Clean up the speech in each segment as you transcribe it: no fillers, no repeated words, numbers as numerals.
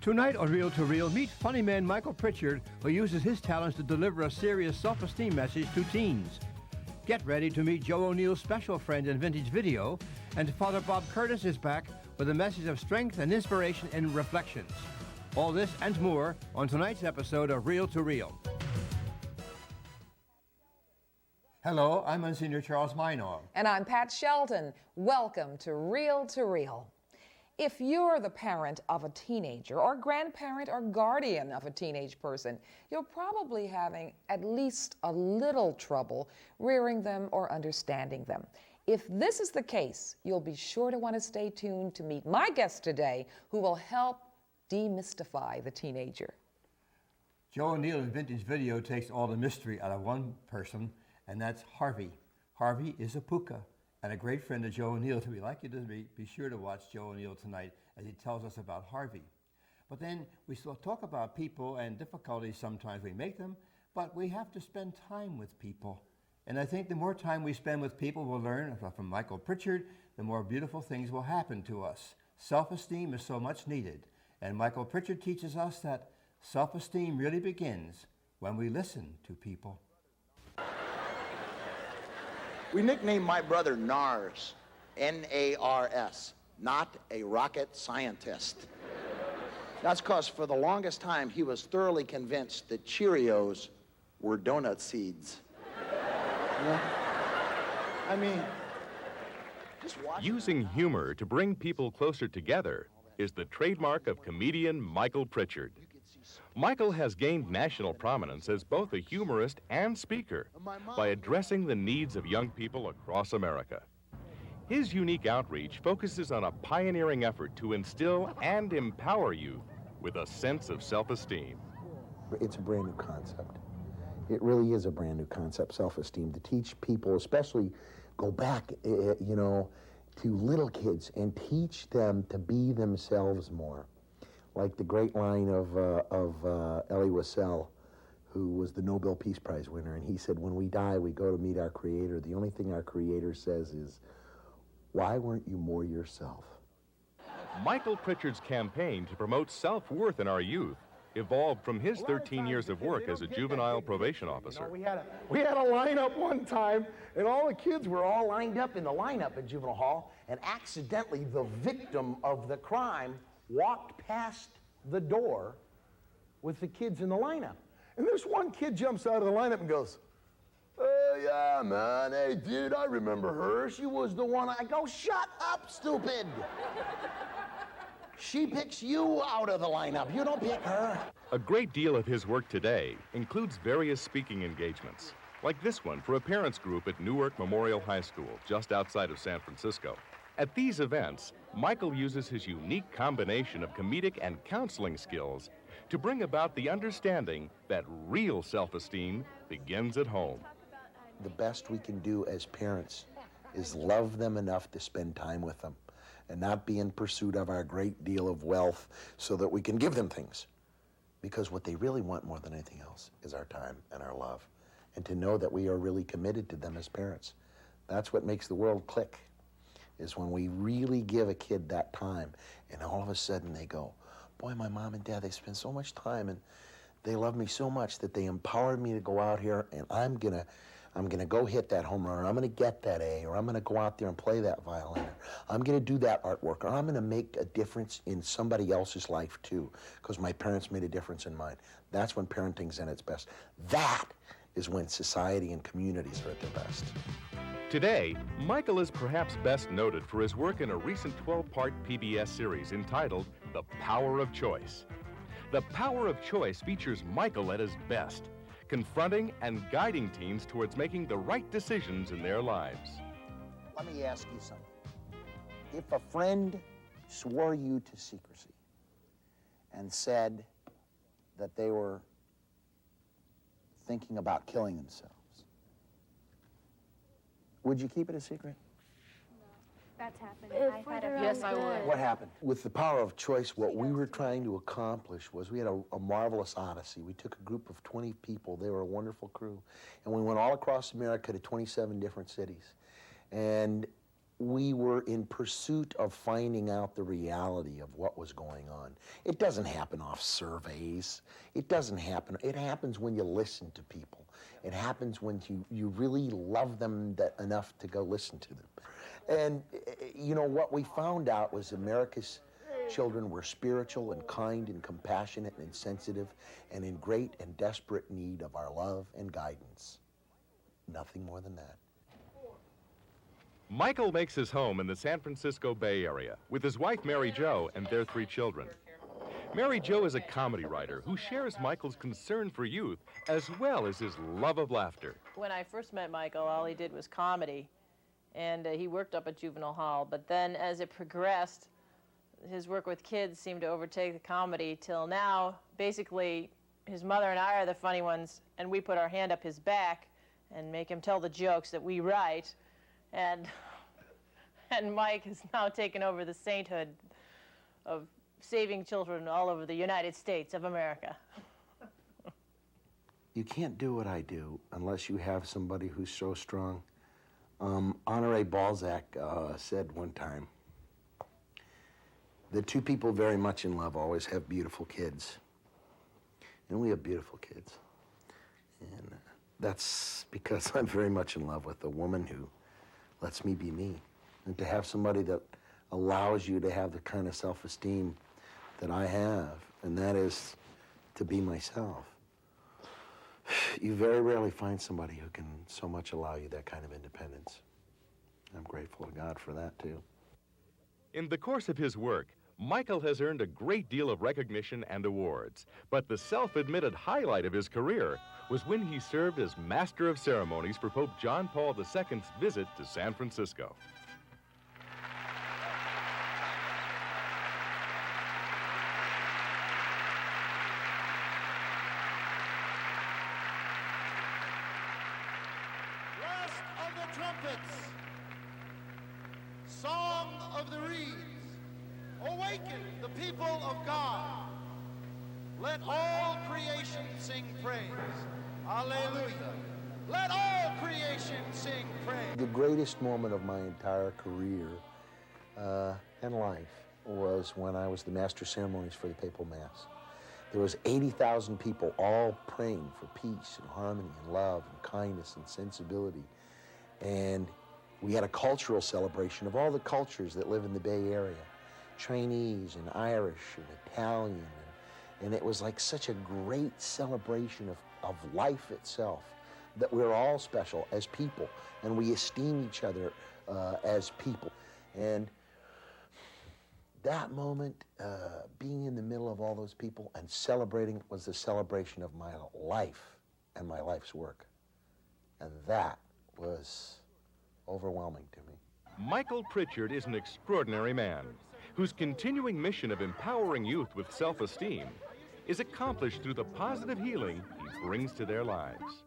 Tonight on Reel to Reel, meet funny man Michael Pritchard, who uses his talents to deliver a serious self-esteem message to teens. Get ready to meet Joe O'Neill's special friend in Vintage Video, and Father Bob Curtis is back with a message of strength and inspiration in Reflections. All this and more on tonight's episode of Reel to Reel. Hello, I'm Monsignor Charles Minor. And I'm Pat Shelton. Welcome to Reel. If you're the parent of a teenager or grandparent or guardian of a teenage person, you're probably having at least a little trouble rearing them or understanding them. If this is the case, you'll be sure to want to stay tuned to meet my guest today, who will help demystify the teenager. Joe O'Neill in Vintage Video takes all the mystery out of one person, and that's Harvey. Harvey is a puka and a great friend of Joe O'Neill, so we'd like you to be sure to watch Joe O'Neill tonight as he tells us about Harvey. But then we still talk about people and difficulties. Sometimes we make them, but we have to spend time with people. And I think the more time we spend with people, we'll learn from Michael Pritchard, the more beautiful things will happen to us. Self-esteem is so much needed. And Michael Pritchard teaches us that self-esteem really begins when we listen to people. We nicknamed my brother Nars, N-A-R-S, not a rocket scientist. That's because for the longest time he was thoroughly convinced that Cheerios were donut seeds. Yeah. I mean, just watch. Using humor to bring people closer together is the trademark of comedian Michael Pritchard. Michael has gained national prominence as both a humorist and speaker by addressing the needs of young people across America. His unique outreach focuses on a pioneering effort to instill and empower youth with a sense of self-esteem. It's a brand new concept. It really is a brand new concept, self-esteem, to teach people, especially go back, to little kids and teach them to be themselves more. Like the great line of Elie Wiesel, who was the Nobel Peace Prize winner, and he said, when we die, we go to meet our Creator. The only thing our Creator says is, why weren't you more yourself? Michael Pritchard's campaign to promote self-worth in our youth evolved from his 13 years of work as a juvenile probation officer. We had a lineup one time, and all the kids were all lined up in the lineup in juvenile hall, and accidentally the victim of the crime walked past the door with the kids in the lineup. And this one kid jumps out of the lineup and goes, "Oh, yeah, man. Hey, dude, I remember her. She was the one." I go, "Shut up, stupid. She picks you out of the lineup. You don't pick her." A great deal of his work today includes various speaking engagements, like this one for a parents group at Newark Memorial High School, just outside of San Francisco. At these events, Michael uses his unique combination of comedic and counseling skills to bring about the understanding that real self-esteem begins at home. The best we can do as parents is love them enough to spend time with them and not be in pursuit of our great deal of wealth so that we can give them things. Because what they really want more than anything else is our time and our love, and to know that we are really committed to them as parents. That's what makes the world click, is when we really give a kid that time, and all of a sudden they go, boy, my mom and dad, they spend so much time, and they love me so much that they empowered me to go out here, and I'm gonna go hit that home run, or I'm gonna get that A, or I'm gonna go out there and play that violin, or I'm gonna do that artwork, or I'm gonna make a difference in somebody else's life too, because my parents made a difference in mine. That's when parenting's at its best. That is when society and communities are at their best. Today, Michael is perhaps best noted for his work in a recent 12-part PBS series entitled The Power of Choice. The Power of Choice features Michael at his best, confronting and guiding teens towards making the right decisions in their lives. Let me ask you something. If a friend swore you to secrecy and said that they were thinking about killing themselves, would you keep it a secret? That's happened. Yes, I would. What happened? With the power of choice, what we were trying to accomplish was we had a marvelous odyssey. We took a group of 20 people. They were a wonderful crew. And we went all across America to 27 different cities. And we were in pursuit of finding out the reality of what was going on. It doesn't happen off surveys. It doesn't happen. It happens when you listen to people. It happens when you really love them enough to go listen to them. And, you know, what we found out was America's children were spiritual and kind and compassionate and sensitive and in great and desperate need of our love and guidance. Nothing more than that. Michael makes his home in the San Francisco Bay Area with his wife Mary Jo and their 3 children. Mary Jo is a comedy writer who shares Michael's concern for youth as well as his love of laughter. When I first met Michael, all he did was comedy, and he worked up at juvenile hall. But then as it progressed, his work with kids seemed to overtake the comedy till now. Basically, his mother and I are the funny ones, and we put our hand up his back and make him tell the jokes that we write. And Mike has now taken over the sainthood of saving children all over the United States of America. You can't do what I do unless you have somebody who's so strong. Honoré Balzac said one time, the 2 people very much in love always have beautiful kids. And we have beautiful kids. And that's because I'm very much in love with a woman who lets me be me. And to have somebody that allows you to have the kind of self-esteem that I have, and that is to be myself. You very rarely find somebody who can so much allow you that kind of independence. I'm grateful to God for that, too. In the course of his work, Michael has earned a great deal of recognition and awards, but the self-admitted highlight of his career was when he served as Master of Ceremonies for Pope John Paul II's visit to San Francisco. Blast of the trumpets, song of the reeds, awaken the people of God. Let all creation sing praise. Alleluia. Let all creation sing praise. The greatest moment of my entire career and life was when I was the Master of Ceremonies for the Papal Mass. There was 80,000 people all praying for peace and harmony and love and kindness and sensibility. And we had a cultural celebration of all the cultures that live in the Bay Area. Chinese and Irish and Italian. And it was like such a great celebration of life itself, that we're all special as people, and we esteem each other as people. And that moment, being in the middle of all those people and celebrating, was the celebration of my life and my life's work. And that was overwhelming to me. Michael Pritchard is an extraordinary man whose continuing mission of empowering youth with self-esteem is accomplished through the positive healing he brings to their lives.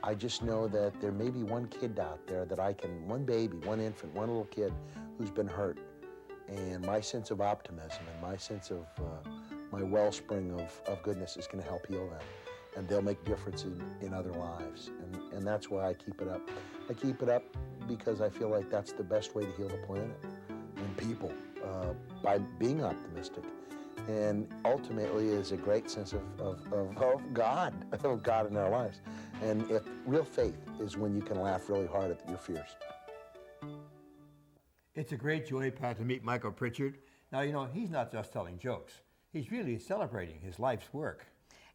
I just know that there may be one kid out there that one baby, one infant, one little kid who's been hurt. And my sense of optimism and my sense of my wellspring of goodness is going to help heal them. And they'll make difference in other lives. And that's why I keep it up. I keep it up because I feel like that's the best way to heal the planet and people, by being optimistic. And ultimately is a great sense of God in our lives. And if real faith is when you can laugh really hard at your fears. It's a great joy, Pat, to meet Michael Pritchard. Now, you know, he's not just telling jokes. He's really celebrating his life's work.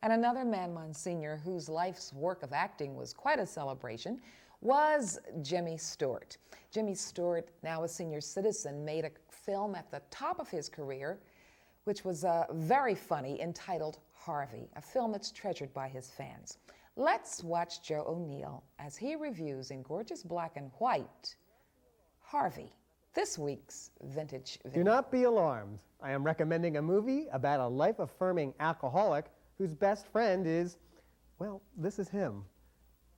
And another man, Monsignor, whose life's work of acting was quite a celebration, was Jimmy Stewart. Jimmy Stewart, now a senior citizen, made a film at the top of his career, which was very funny, entitled Harvey, a film that's treasured by his fans. Let's watch Joe O'Neill as he reviews in gorgeous black and white Harvey, this week's vintage video. Do not be alarmed. I am recommending a movie about a life-affirming alcoholic whose best friend is, well, this is him.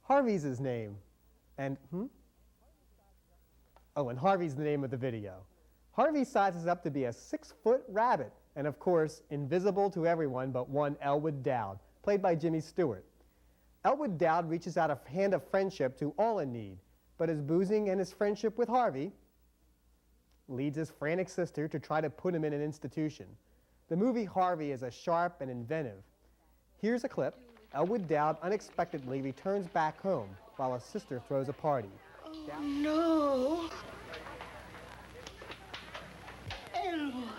Harvey's his name. And, Oh, and Harvey's the name of the video. Harvey sizes up to be a 6-foot rabbit, and of course, invisible to everyone but one Elwood Dowd, played by Jimmy Stewart. Elwood Dowd reaches out a hand of friendship to all in need, but his boozing and his friendship with Harvey leads his frantic sister to try to put him in an institution. The movie Harvey is sharp and inventive. Here's a clip. Elwood Dowd unexpectedly returns back home while his sister throws a party. Oh, no. Elwood.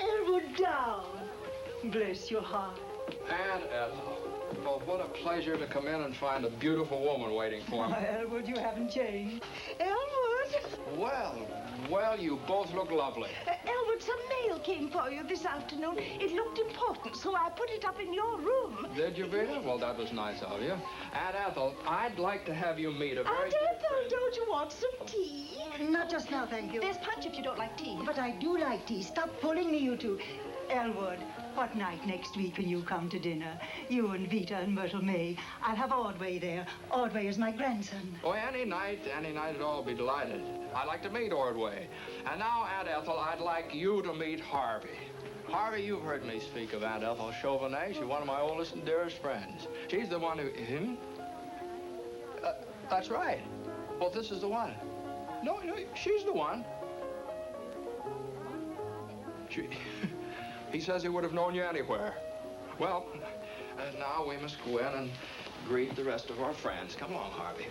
Elwood Dowd. Bless your heart. Aunt Ethel. Well, what a pleasure to come in and find a beautiful woman waiting for me. Elwood, you haven't changed. Elwood! Well, you both look lovely. Elwood, some mail came for you this afternoon. It looked important, so I put it up in your room. Did you, Vita? Well, that was nice of you. Aunt Ethel, I'd like to have you meet a very... Aunt Ethel, don't you want some tea? Not just now, thank you. There's punch if you don't like tea. But I do like tea. Stop pulling me, you two. Elwood, what night next week will you come to dinner? You and Vita and Myrtle May. I'll have Ordway there. Ordway is my grandson. Oh, any night, I'd all be delighted. I'd like to meet Ordway. And now, Aunt Ethel, I'd like you to meet Harvey. Harvey, you've heard me speak of Aunt Ethel Chauvenet. She's one of my oldest and dearest friends. She's the one who... that's right. Well, this is the one. No, she's the one. He says he would have known you anywhere. Well, now we must go in and greet the rest of our friends. Come along, Harvey.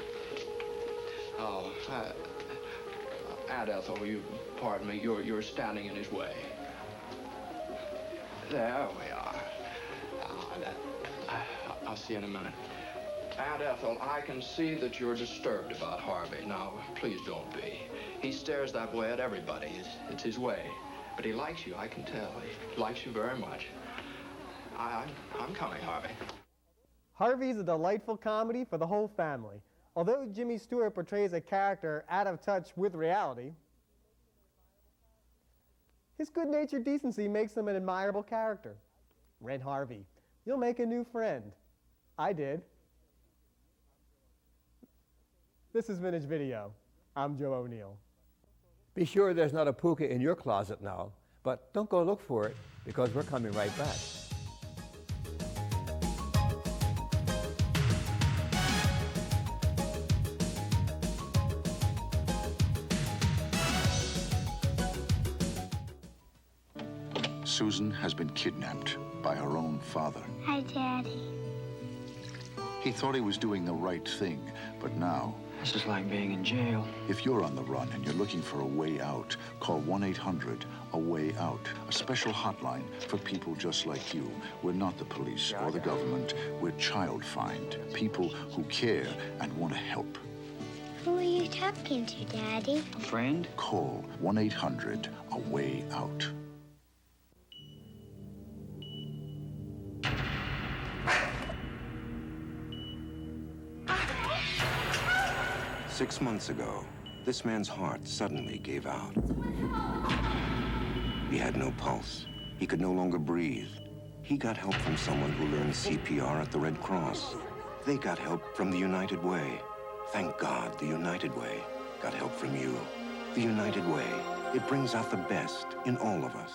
Oh, Aunt Ethel, will you pardon me? You're standing in his way. There we are. I'll see you in a minute. Aunt Ethel, I can see that you're disturbed about Harvey. Now, please don't be. He stares that way at everybody. It's his way. But he likes you, I can tell. He likes you very much. I'm coming, Harvey. Harvey's a delightful comedy for the whole family. Although Jimmy Stewart portrays a character out of touch with reality, his good-natured decency makes him an admirable character. Rent Harvey. You'll make a new friend. I did. This is Vintage Video. I'm Joe O'Neill. Be sure there's not a puka in your closet now, but don't go look for it because we're coming right back. Susan has been kidnapped by her own father. Hi, Daddy. He thought he was doing the right thing, but now... This is like being in jail. If you're on the run and you're looking for a way out, call 1-800-A-WAY-OUT, a special hotline for people just like you. We're not the police or the government. We're Child Find, people who care and want to help. Who are you talking to, Daddy? A friend? Call 1-800-A-WAY-OUT. Six months ago, this man's heart suddenly gave out. He had no pulse. He could no longer breathe. He got help from someone who learned CPR at the Red Cross. They got help from the United Way. Thank God the United Way got help from you. The United Way, it brings out the best in all of us.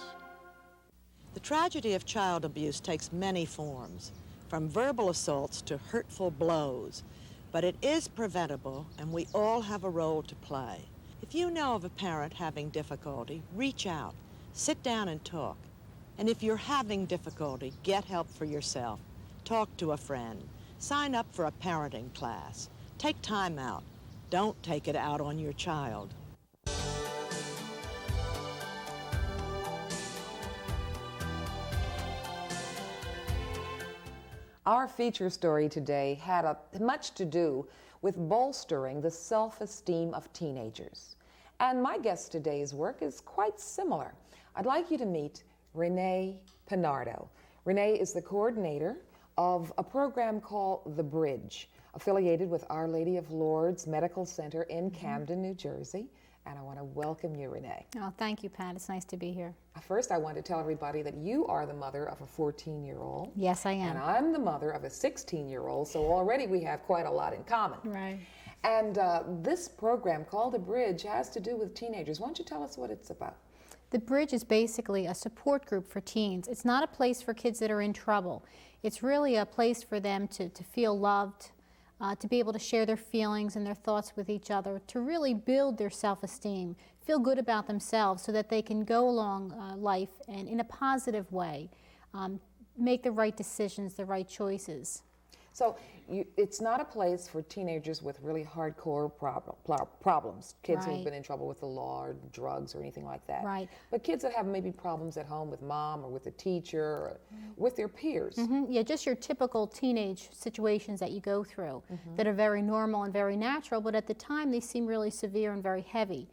The tragedy of child abuse takes many forms, from verbal assaults to hurtful blows. But it is preventable, and we all have a role to play. If you know of a parent having difficulty, reach out, sit down and talk. And if you're having difficulty, get help for yourself. Talk to a friend. Sign up for a parenting class. Take time out. Don't take it out on your child. Our feature story today had much to do with bolstering the self-esteem of teenagers. And my guest today's work is quite similar. I'd like you to meet Renee Pinardo. Renee is the coordinator of a program called The Bridge, affiliated with Our Lady of Lourdes Medical Center in Camden, New Jersey. And I want to welcome you, Renee. Oh, thank you, Pat. It's nice to be here. First, I want to tell everybody that you are the mother of a 14-year-old. Yes, I am. And I'm the mother of a 16-year-old, so already we have quite a lot in common. Right. And this program called The Bridge has to do with teenagers. Why don't you tell us what it's about? The Bridge is basically a support group for teens. It's not a place for kids that are in trouble. It's really a place for them to feel loved, to be able to share their feelings and their thoughts with each other, to really build their self-esteem, feel good about themselves so that they can go along life and in a positive way, make the right decisions, the right choices. So it's not a place for teenagers with really hardcore problems, kids who have been in trouble with the law or drugs or anything like that. Right. But kids that have maybe problems at home with mom or with a teacher or with their peers. Yeah, just your typical teenage situations that you go through that are very normal and very natural, but at the time they seem really severe and very heavy.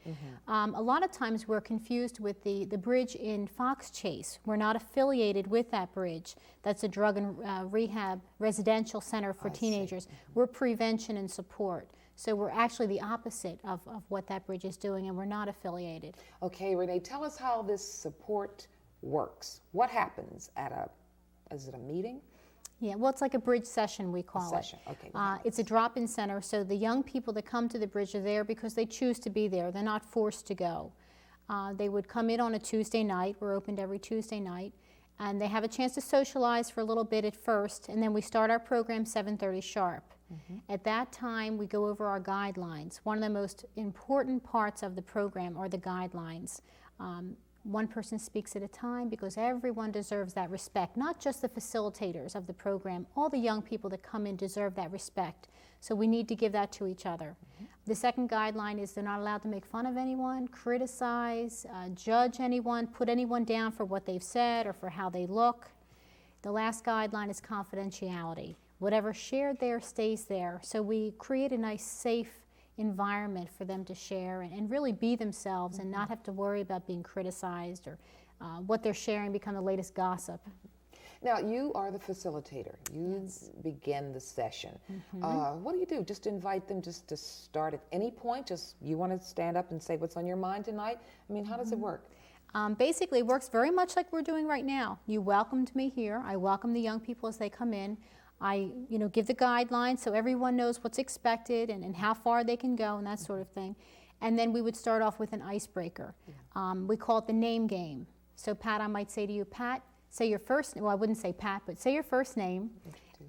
A lot of times we're confused with the bridge in Fox Chase. We're not affiliated with that bridge. That's a drug and rehab residential center for teenagers. We're prevention and support. So we're actually the opposite of what that bridge is doing, and we're not affiliated. Okay, Renee, tell us how this support works. What happens at is it a meeting? Yeah, well, it's like a bridge session, we call it. Session, okay. It's a drop-in center, so the young people that come to the bridge are there because they choose to be there. They're not forced to go. They would come in on a Tuesday night. We're opened every Tuesday night. And they have a chance to socialize for a little bit at first, and then we start our program 7:30 sharp. At that time, we go over our guidelines. One of the most important parts of the program are the guidelines. One person speaks at a time because everyone deserves that respect, not just the facilitators of the program. All the young people that come in deserve that respect. So we need to give that to each other. The second guideline is they're not allowed to make fun of anyone, criticize, judge anyone, put anyone down for what they've said or for how they look. The last guideline is confidentiality. Whatever shared there stays there. So we create a nice, safe environment for them to share and really be themselves and not have to worry about being criticized or what they're sharing become the latest gossip. Now, you are the facilitator. You begin the session. What do you do? Just invite them just to start at any point? Just you want to stand up and say what's on your mind tonight? I mean, how does it work? Basically, it works very much like we're doing right now. You welcomed me here. I welcome the young people as they come in. I give the guidelines so everyone knows what's expected and how far they can go and that sort of thing. And then we would start off with an icebreaker. We call it the name game. So Pat, I might say to you, Pat, say your first, well, I wouldn't say Pat, but say your first name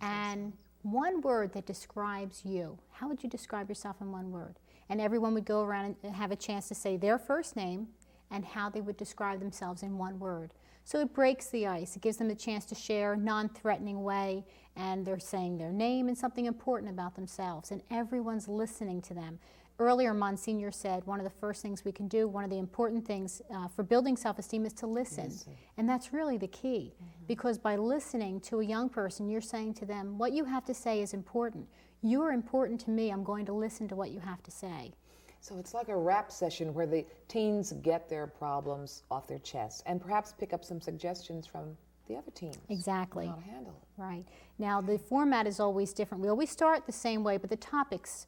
and one word that describes you. How would you describe yourself in one word? And everyone would go around and have a chance to say their first name and how they would describe themselves in one word. So it breaks the ice. It gives them a chance to share non-threatening way, and they're saying their name and something important about themselves, and everyone's listening to them. Earlier, Monsignor said one of the first things we can do, one of the important things for building self-esteem is to listen. And that's really the key, because by listening to a young person, you're saying to them, what you have to say is important. You're important to me. I'm going to listen to what you have to say. So it's like a rap session where the teens get their problems off their chest and perhaps pick up some suggestions from the other teams. Exactly. How to handle it. Right. Now, the format is always different. We always start the same way, but the topics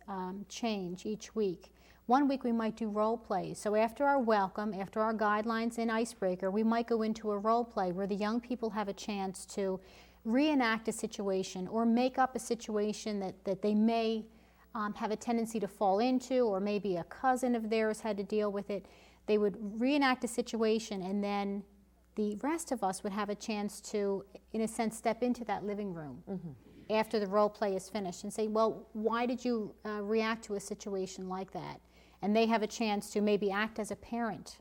change each week. One week we might do role plays. So after our welcome, after our guidelines and icebreaker, we might go into a role play where the young people have a chance to reenact a situation or make up a situation that they may have a tendency to fall into, or maybe a cousin of theirs had to deal with it. They would reenact a situation, and then the rest of us would have a chance to, in a sense, step into that living room after the role play is finished and say, well, why did you react to a situation like that? And they have a chance to maybe act as a parent,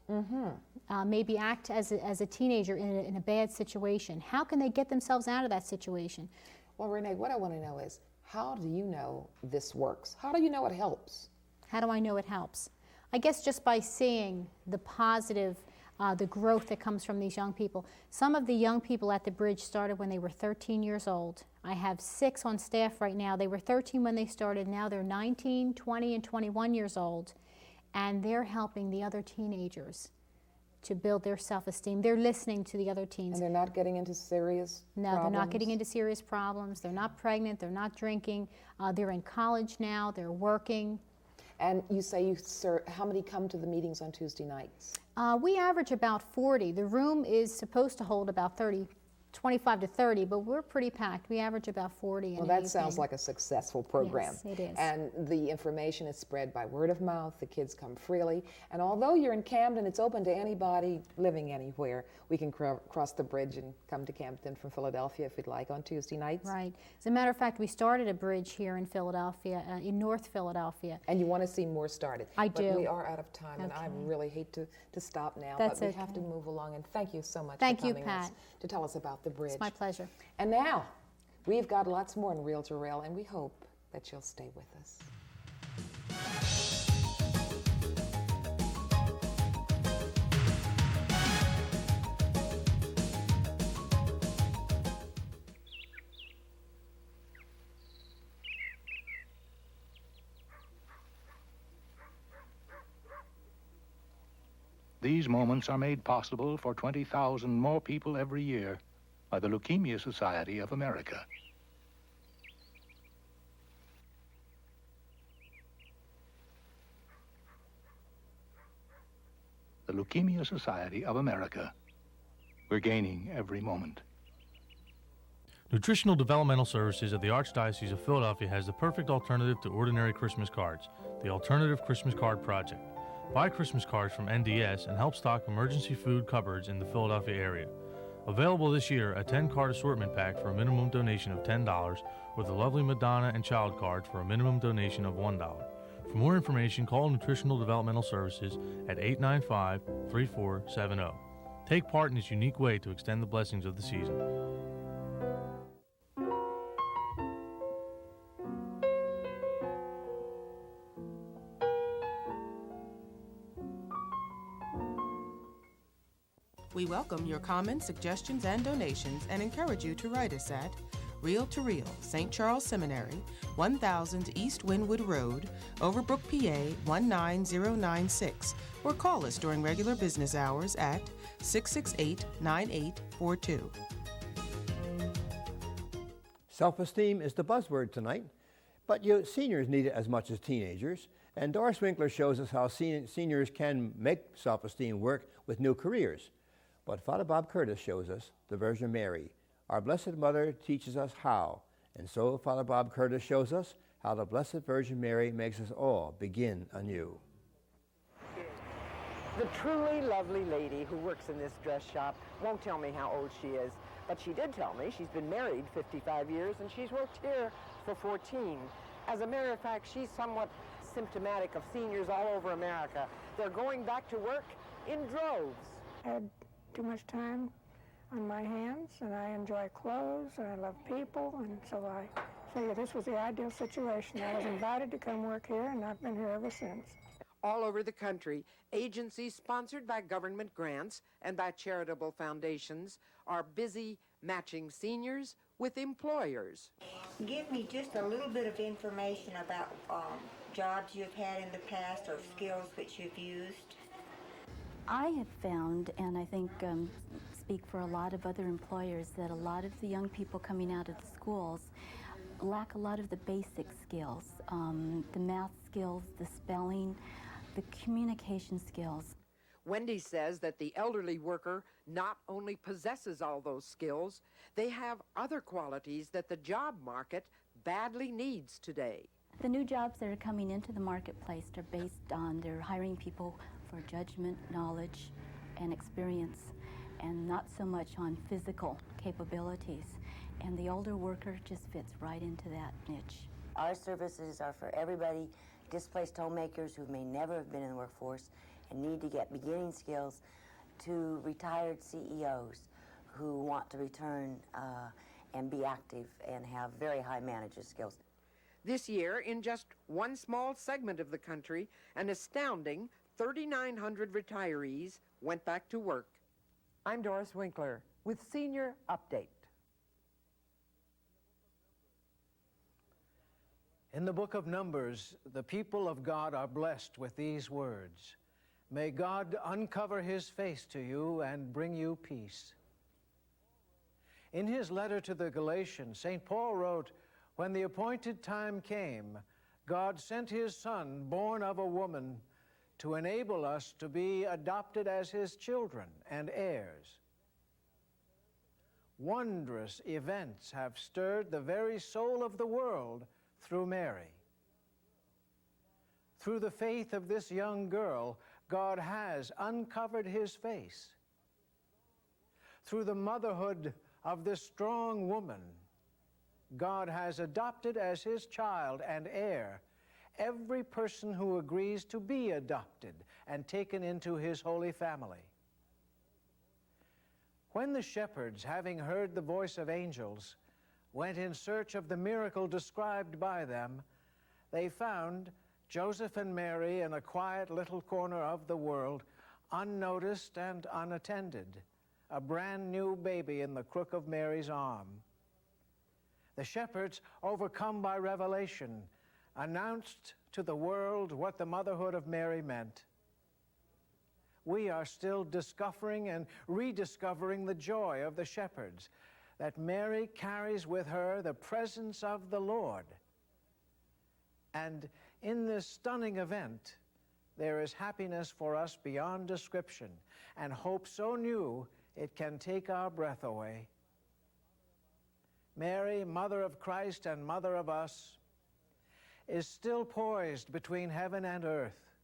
maybe act as a teenager in a bad situation. How can they get themselves out of that situation? Well, Renee, what I want to know is, how do you know this works? How do you know it helps? How do I know it helps? I guess just by seeing the positive, the growth that comes from these young people. Some of the young people at the bridge started when they were 13 years old. I have 6 on staff right now. They were 13 when they started. Now they're 19, 20, and 21 years old. And they're helping the other teenagers to build their self-esteem. They're listening to the other teens. And they're not getting into serious problems? They're not getting into serious problems. They're not pregnant. They're not drinking. They're in college now. They're working. And you say how many come to the meetings on Tuesday nights? We average about 40. The room is supposed to hold about 25 to 30, but we're pretty packed. We average about 40 in Well, an that evening. sounds like a successful program. Yes, it is. And the information is spread by word of mouth. The kids come freely. And although you're in Camden, it's open to anybody living anywhere. We can cross the bridge and come to Camden from Philadelphia if we'd like on Tuesday nights. Right. As a matter of fact, we started a bridge here in Philadelphia, in North Philadelphia. And you want to see more started. I do. But we are out of time, and I really hate to stop now. That's but we okay. have to move along. And thank you so much Thank for you, coming Pat. to tell us about the bridge. It's my pleasure. And now, we've got lots more in Reel to Rail, and we hope that you'll stay with us. These moments are made possible for 20,000 more people every year by the Leukemia Society of America. The Leukemia Society of America. We're gaining every moment. Nutritional Developmental Services of the Archdiocese of Philadelphia has the perfect alternative to ordinary Christmas cards, the Alternative Christmas Card Project. Buy Christmas cards from NDS and help stock emergency food cupboards in the Philadelphia area. Available this year, a 10-card assortment pack for a minimum donation of $10 with a lovely Madonna and child card for a minimum donation of $1. For more information, call Nutritional Developmental Services at 895-3470. Take part in this unique way to extend the blessings of the season. We welcome your comments, suggestions, and donations and encourage you to write us at Reel to Reel, St. Charles Seminary, 1000 East Wynwood Road, Overbrook, PA 19096, or call us during regular business hours at 668-9842. Self-esteem is the buzzword tonight, but seniors need it as much as teenagers. And Doris Winkler shows us how seniors can make self-esteem work with new careers. But Father Bob Curtis shows us the Virgin Mary. Our Blessed Mother teaches us how. And so Father Bob Curtis shows us how the Blessed Virgin Mary makes us all begin anew. The truly lovely lady who works in this dress shop won't tell me how old she is, but she did tell me she's been married 55 years and she's worked here for 14. As a matter of fact, she's somewhat symptomatic of seniors all over America. They're going back to work in droves. I had too much time on my hands, and I enjoy clothes, and I love people, and so I figured this was the ideal situation. I was invited to come work here, and I've been here ever since. All over the country, agencies sponsored by government grants and by charitable foundations are busy matching seniors with employers. Give me just a little bit of information about jobs you've had in the past or skills which you've used. I have found, and I think speak for a lot of other employers, that a lot of the young people coming out of the schools lack a lot of the basic skills, the math skills, the spelling, the communication skills. Wendy says that the elderly worker not only possesses all those skills, they have other qualities that the job market badly needs today. The new jobs that are coming into the marketplace are based on, they're hiring people for judgment, knowledge, and experience, and not so much on physical capabilities. And the older worker just fits right into that niche. Our services are for everybody, displaced homemakers who may never have been in the workforce and need to get beginning skills, to retired CEOs who want to return and be active and have very high manager skills. This year, in just one small segment of the country, an astounding 3,900 retirees went back to work. I'm Doris Winkler with Senior Update. In the book of Numbers, the people of God are blessed with these words. May God uncover his face to you and bring you peace. In his letter to the Galatians, St. Paul wrote, when the appointed time came, God sent his Son, born of a woman, to enable us to be adopted as his children and heirs. wondrous events have stirred the very soul of the world through Mary. Through the faith of this young girl, God has uncovered his face. Through the motherhood of this strong woman, God has adopted as his child and heir every person who agrees to be adopted and taken into his holy family. When the shepherds, having heard the voice of angels, went in search of the miracle described by them, they found Joseph and Mary in a quiet little corner of the world, unnoticed and unattended, a brand new baby in the crook of Mary's arm. The shepherds, overcome by revelation, announced to the world what the motherhood of Mary meant. We are still discovering and rediscovering the joy of the shepherds, that Mary carries with her the presence of the Lord. And in this stunning event, there is happiness for us beyond description, and hope so new it can take our breath away. Mary, Mother of Christ and Mother of us, is still poised between heaven and earth.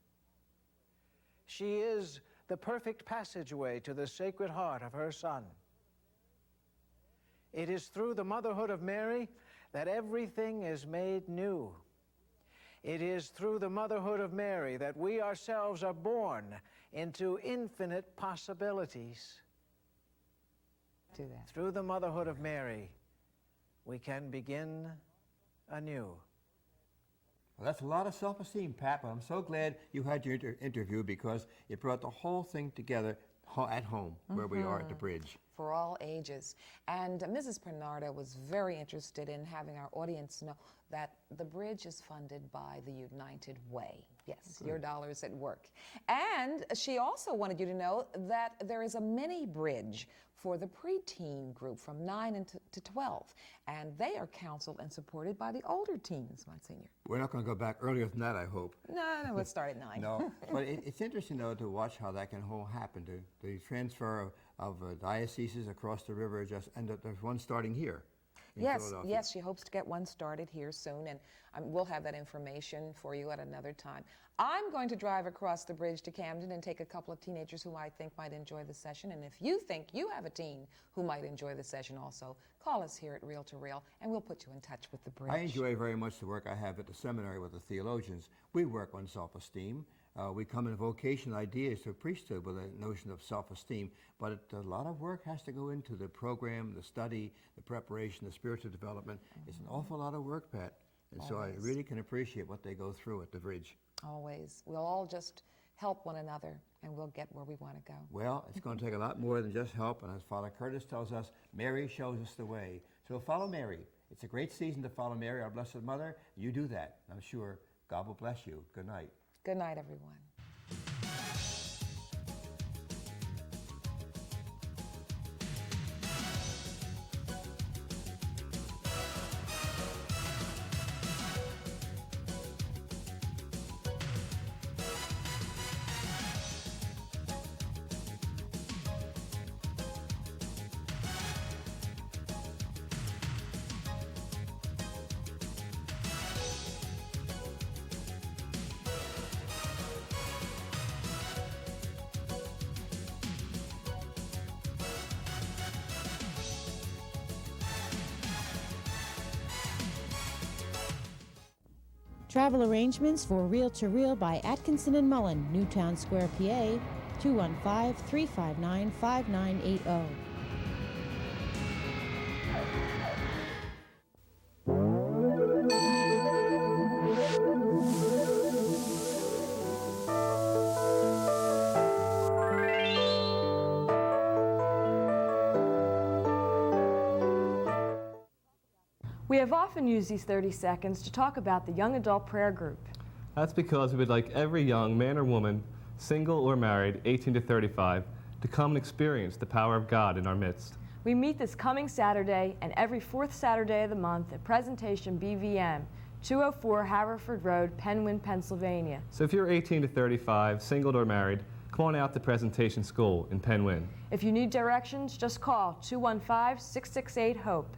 She is the perfect passageway to the Sacred Heart of her Son. It is through the motherhood of Mary that everything is made new. It is through the motherhood of Mary that we ourselves are born into infinite possibilities. Do that. Through the motherhood of Mary, we can begin anew. Well, that's a lot of self-esteem, Pat, but I'm so glad you had your interview because it brought the whole thing together at home, where we are at the bridge. For all ages. And Mrs. Pinardo was very interested in having our audience know that the bridge is funded by the United Way. Yes, your dollars at work. And she also wanted you to know that there is a mini bridge for the preteen group from 9 to 12. And they are counseled and supported by the older teens, Monsignor. We're not going to go back earlier than that, I hope. No, let's start at 9. No, but it's interesting, though, to watch how that can all happen. The transfer of dioceses across the river and there's one starting here. Yes, she hopes to get one started here soon, and we'll have that information for you at another time. I'm going to drive across the bridge to Camden and take a couple of teenagers who I think might enjoy the session, and if you think you have a teen who might enjoy the session also, call us here at Reel to Reel, and we'll put you in touch with the bridge. I enjoy very much the work I have at the seminary with the theologians. We work on self-esteem. We come in vocational ideas to priesthood with a notion of self-esteem, but a lot of work has to go into the program, the study, the preparation, the spiritual development. It's an awful lot of work, Pat, and so I really can appreciate what they go through at the bridge. Always. We'll all just help one another, and we'll get where we want to go. Well, it's going to take a lot more than just help, and as Father Curtis tells us, Mary shows us the way. So follow Mary. It's a great season to follow Mary, our Blessed Mother. You do that. I'm sure God will bless you. Good night. Good night, everyone. Travel arrangements for Reel to Reel by Atkinson and Mullen, Newtown Square, PA, 215-359-5980. We have often used these 30 seconds to talk about the Young Adult Prayer Group. That's because we would like every young man or woman, single or married, 18 to 35, to come and experience the power of God in our midst. We meet this coming Saturday and every fourth Saturday of the month at Presentation BVM, 204 Haverford Road, Penwyn, Pennsylvania. So if you're 18 to 35, single or married, Come on out to Presentation School in Penn Wynne. If you need directions, just call 215-668-HOPE.